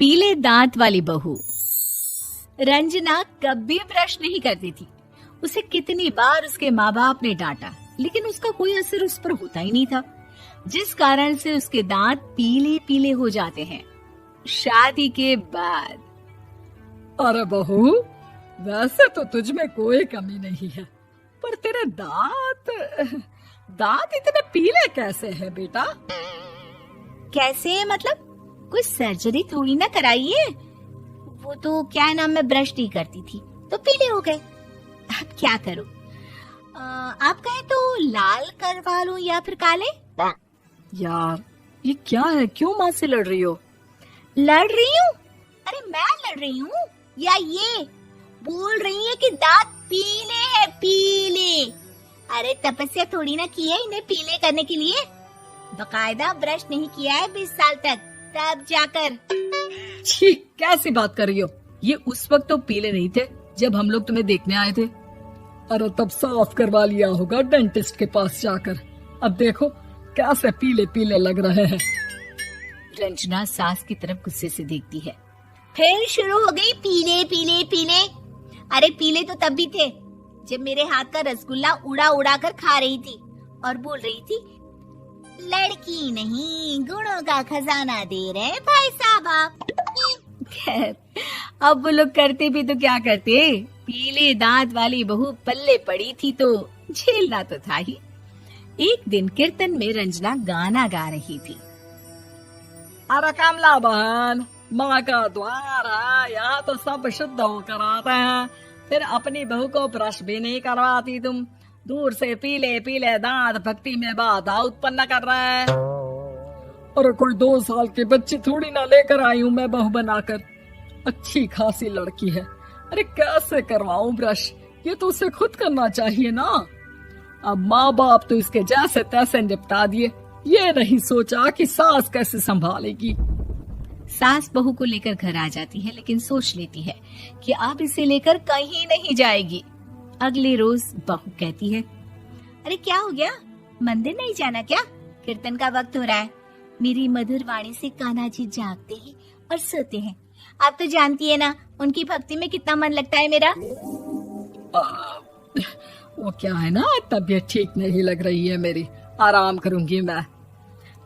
पीले दांत वाली बहू। रंजना कभी ब्रश नहीं करती थी। उसे कितनी बार उसके माँ बाप ने डांटा, लेकिन उसका कोई असर उस पर होता ही नहीं था, जिस कारण से उसके दांत पीले पीले हो जाते हैं। शादी के बाद। अरे बहू, वैसे तो तुझ में कोई कमी नहीं है, पर तेरे दांत इतने पीले कैसे हैं बेटा? कैसे मतलब? कोई सर्जरी थोड़ी ना कराई है। वो तो क्या नाम, मैं ब्रश नहीं करती थी तो पीले हो गए। अब क्या करूं? आप कहें तो लाल करवा लूं या फिर काले? यार ये क्या है, क्यों माँ से लड़ रही हो? लड़ रही हूँ? अरे मैं लड़ रही हूँ या ये बोल रही है कि दांत पीले हैं, पीले। अरे तपस्या थोड़ी ना की है इन्हें पीले करने के लिए। बकायदा ब्रश नहीं किया है 20 साल तक, तब जाकर। छी, कैसी बात कर रही हो? ये उस वक्त तो पीले नहीं थे जब हम लोग तुम्हें देखने आए थे। अरे तब साफ करवा लिया होगा डेंटिस्ट के पास जाकर। अब देखो कैसे पीले पीले लग रहे हैं। रंजना सास की तरफ गुस्से से देखती है। फिर शुरू हो गई पीले पीले पीले। अरे पीले तो तब भी थे जब मेरे हाथ का रसगुल्ला उड़ा उड़ा कर खा रही थी और बोल रही थी, लड़की नहीं गुणों का खजाना दे रहे भाई साहब आप। खैर, अब वो लोग करते भी तो क्या करते, पीले दांत वाली बहू पल्ले पड़ी थी तो झेलना तो था ही। एक दिन कीर्तन में रंजना गाना गा रही थी। अरे कमला बहन, माँ का द्वार है, यहाँ तो सब शुद्ध होकर आते हैं, फिर अपनी बहू को ब्रश भी नहीं करवाती तुम। दूर से पीले पीले दांत भक्ति में बाधा उत्पन्न कर रहे हैं। अरे कोई 2 साल के बच्चे थोड़ी ना लेकर आई हूँ मैं बहू बनाकर। अच्छी खासी लड़की है, अरे कैसे करवाऊं ब्रश? ये तो उसे खुद करना चाहिए ना। अब माँ बाप तो इसके जैसे तैसे निपटा दिए, ये नहीं सोचा कि सास कैसे संभालेगी। सास बहू को लेकर घर आ जाती है, लेकिन सोच लेती है कि अब इसे लेकर कहीं नहीं जाएगी। अगले रोज बहू कहती है, अरे क्या हो गया, मंदिर नहीं जाना क्या? कीर्तन का वक्त हो रहा है। मेरी मधुर वाणी से कान्हा जी जागते हैं और सोते हैं। आप तो जानती है ना उनकी भक्ति में कितना मन लगता है मेरा। वो क्या है ना, तबीयत ठीक नहीं लग रही है मेरी, आराम करूंगी मैं।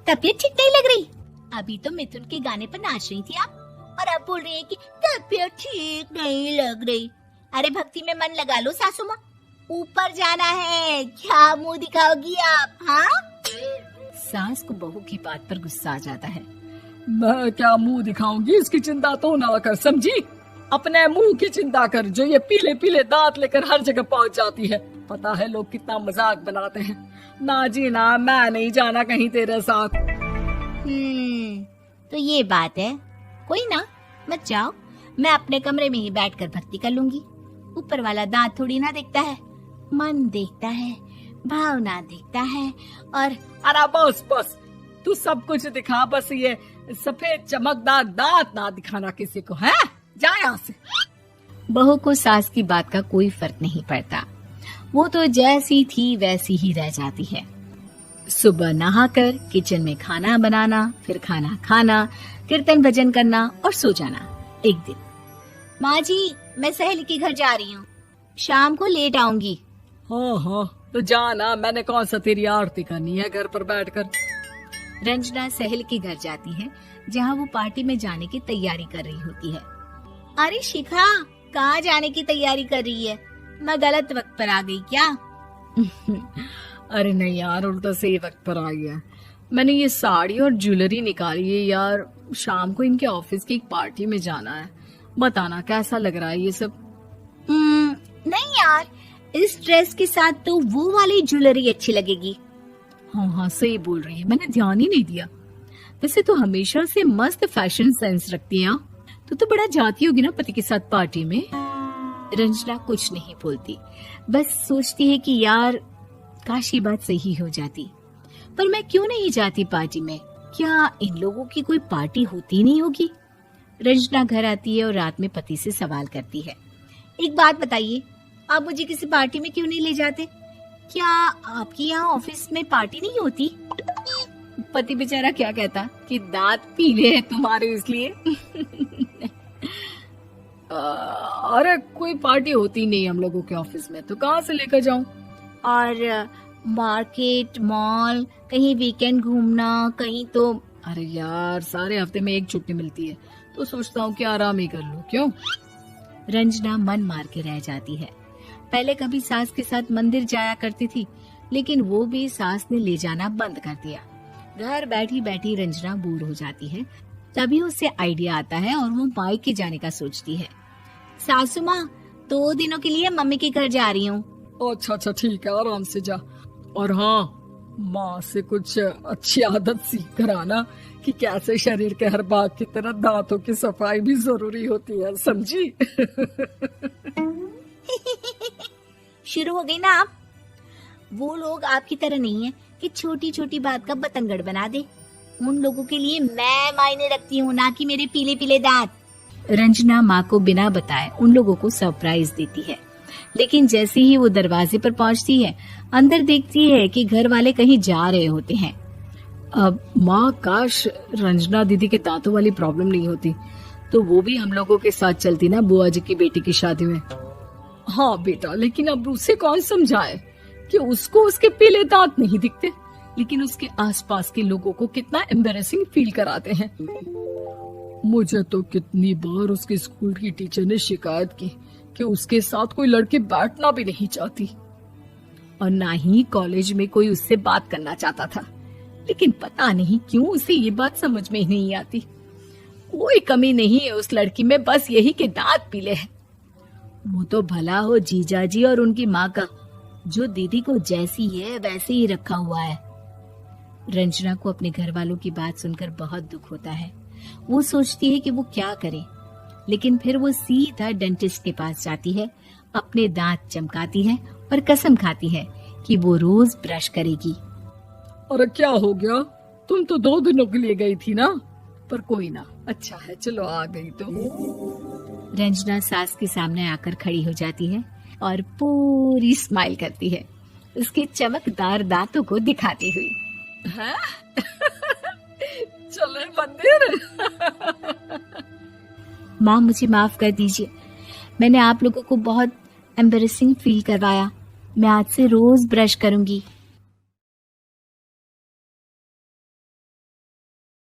तबीयत ठीक नहीं लग रही? अभी तो मिथुन के गाने पर नाच रही थी आप, और अब बोल रही है कि तबीयत ठीक नहीं लग रही। अरे भक्ति में मन लगा लो सासू माँ, ऊपर जाना है, क्या मुंह दिखाओगी आप? हाँ? सास को बहू की बात पर गुस्सा आ जाता है। मैं क्या मुंह दिखाऊंगी, इसकी चिंता तो ना कर, समझी? अपने मुंह की चिंता कर, जो ये पीले पीले दांत लेकर हर जगह पहुंच जाती है। पता है लोग कितना मजाक बनाते हैं। ना जी ना, मैं नहीं जाना कहीं तेरे साथ। तो ये बात है। कोई ना, मत जाओ, मैं अपने कमरे में ही बैठकर भक्ति कर लूंगी। ऊपर वाला दांत थोड़ी ना देखता है, मन देखता है, भावना देखता है। और अरे बस बस, तू सब कुछ दिखा, बस ये सफेद चमकदार दांत ना दिखाना किसी को, है? जा यहाँ से। बहू को सास की बात का कोई फर्क नहीं पड़ता, वो तो जैसी थी वैसी ही रह जाती है। सुबह नहाकर किचन में खाना बनाना, फिर खाना खाना, कीर्तन भजन करना और सो जाना। एक दिन, माँ जी मैं सहेली के घर जा रही हूँ, शाम को लेट आऊंगी। हाँ हाँ तो जाना, मैंने कौन सा तेरी आरती करनी है घर पर बैठकर। रंजना सहेली के घर जाती है, जहाँ वो पार्टी में जाने की तैयारी कर रही होती है। अरे शिखा, कहाँ जाने की तैयारी कर रही है? मैं गलत वक्त पर आ गई क्या? अरे नहीं यार, उल्टा सही वक्त पर आ गया। मैंने ये साड़ी और ज्वेलरी निकाली है यार, शाम को इनके ऑफिस की एक पार्टी में जाना है। बताना कैसा लग रहा है ये सब? नहीं यार, इस ड्रेस के साथ तो वो वाली ज्वेलरी अच्छी लगेगी। हाँ हाँ सही बोल रही है, मैंने ध्यान ही नहीं दिया। वैसे तो हमेशा से मस्त फैशन सेंस रखती है। तो बड़ा जाती होगी ना पति के साथ पार्टी में। रंजना कुछ नहीं बोलती, बस सोचती है कि यार काश ये बात सही हो जाती, पर मैं क्यों नहीं जाती पार्टी में? क्या इन लोगों की कोई पार्टी होती नहीं होगी? रंजना घर आती है और रात में पति से सवाल करती है, एक बात बताइए, आप मुझे किसी पार्टी में क्यों नहीं ले जाते? क्या आपके यहाँ ऑफिस में पार्टी नहीं होती? पति बेचारा क्या कहता कि दांत पीले हैं तुम्हारे इसलिए। अरे कोई पार्टी होती नहीं हम लोगों के ऑफिस में, तो कहाँ से लेकर जाऊं? और मार्केट, मॉल, कहीं वीकेंड घूमना, कहीं तो। अरे यार सारे हफ्ते में एक छुट्टी मिलती है, तो सोचता हूँ कि आराम ही कर लूं। क्यों? रंजना मन मार के रह जाती है। पहले कभी सास के साथ मंदिर जाया करती थी, लेकिन वो भी सास ने ले जाना बंद कर दिया। घर बैठी बैठी रंजना बोर हो जाती है। तभी उसे आइडिया आता है और वो मायके जाने का सोचती है। सासू माँ, 2 दिनों के लिए मम्मी के घर जा रही हूँ। अच्छा अच्छा ठीक है, आराम से जा। और हाँ, माँ से कुछ अच्छी आदत सीख कर आना कि कैसे शरीर के हर भाग की तरह दांतों की सफाई भी जरूरी होती है, समझी? शुरू हो गई ना आप। वो लोग आपकी तरह नहीं है कि छोटी छोटी बात का बतंगड़ बना दे। उन लोगों के लिए मैं मायने रखती हूँ, ना कि मेरे पीले पीले दांत। रंजना माँ को बिना बताए उन लोगों को सरप्राइज देती है, लेकिन जैसे ही वो दरवाजे पर पहुंचती है, अंदर देखती है कि घर वाले कहीं जा रहे होते हैं। अब माँ, काश रंजना दीदी के दांतों वाली प्रॉब्लम नहीं होती, तो वो भी हम लोगों के साथ चलती ना बुआ जी की बेटी की शादी में। हाँ बेटा, लेकिन अब उसे कौन समझाए कि उसको उसके पीले दांत नहीं दिखते, लेकिन उसके आसपास के लोगों को कितना एम्बैरेसिंग फील कराते हैं। मुझे तो कितनी बार उसके स्कूल की टीचर ने शिकायत की कि उसके साथ कोई लड़की बैठना भी नहीं चाहती, और ना ही कॉलेज में कोई उससे बात करना चाहता था। लेकिन पता नहीं क्यों उसे ये बात समझ में ही नहीं आती। कोई कमी नहीं है उस लड़की में, बस यही कि दांत पीले हैं। वो तो भला हो जीजा जी और उनकी माँ का, जो दीदी को जैसी है वैसे ही रखा हुआ है। रंजना को अपने घर वालों की बात सुनकर बहुत दुख होता है। वो सोचती है कि वो क्या करे, लेकिन फिर वो सीधा डेंटिस्ट के पास जाती है, अपने दांत चमकाती है और कसम खाती है कि वो रोज ब्रश करेगी। अरे क्या हो गया? तुम तो 2 दिनों के लिए गई थी ना, पर कोई ना, अच्छा है, चलो आ गई तो। रंजना सास के सामने आकर खड़ी हो जाती है और पूरी स्माइल करती है, उसके चमकदार दांतों को दिखाती हुई। हैं? चले मंदिर? माँ, मुझे माफ कर दीजिए, मैंने आप लोगों को बहुत एम्बैरेसिंग फील करवाया। मैं आज से रोज ब्रश करूंगी।